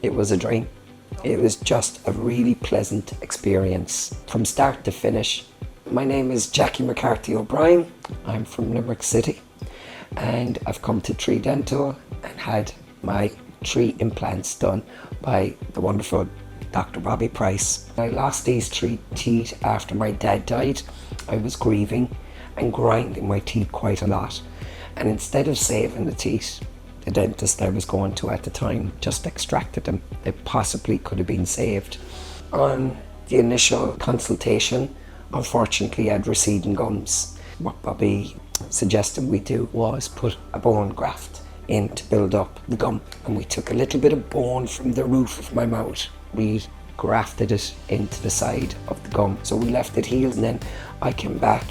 It was a dream. It was just a really pleasant experience from start to finish. My name is Jackie McCarthy O'Brien. I'm from Limerick City, and I've come to 3Dental and had my 3 implants done by the wonderful Dr. Bobby Price. I lost these 3 teeth after my dad died. I was grieving and grinding my teeth quite a lot, and instead of saving the teeth, the dentist I was going to at the time just extracted them. They possibly could have been saved. On the initial consultation, unfortunately I had receding gums. What Bobby suggested we do was put a bone graft in to build up the gum, and we took a little bit of bone from the roof of my mouth. We grafted it into the side of the gum, so we left it healed, and then I came back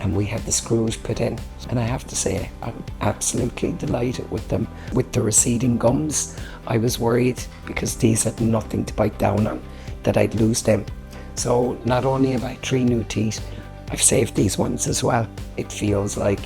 and we had the screws put in, and I have to say I'm absolutely delighted with them. With the receding gums, I was worried because these had nothing to bite down on, that I'd lose them. So not only have I 3 new teeth, I've saved these ones as well. It feels like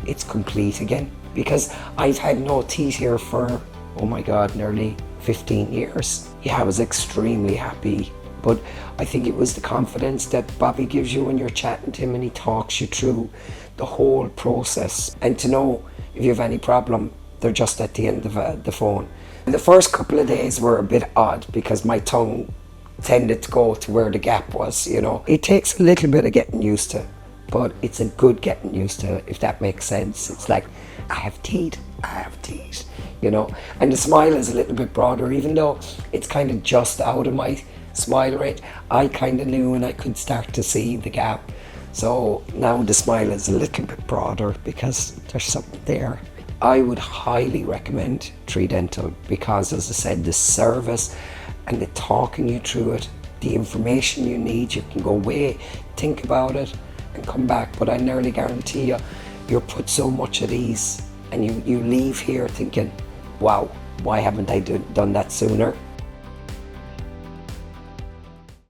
it's complete again, because I've had no teeth here for, oh my God, nearly 15 years. Yeah, I was extremely happy, but I think it was the confidence that Bobby gives you when you're chatting to him, and he talks you through the whole process. And to know if you have any problem, they're just at the end of the phone. The first couple of days were a bit odd because my tongue tended to go to where the gap was, you know. It takes a little bit of getting used to, but it's a good getting used to, if that makes sense. It's like, I have teeth, you know. And the smile is a little bit broader, even though it's kind of just out of my smile rate. I kind of knew, and I could start to see the gap. So now the smile is a little bit broader because there's something there. I would highly recommend 3Dental because, as I said, the service and the talking you through it, the information you need, you can go away, think about it and come back. But I nearly guarantee you, you're put so much at ease, and you leave here thinking, wow, why haven't I done that sooner?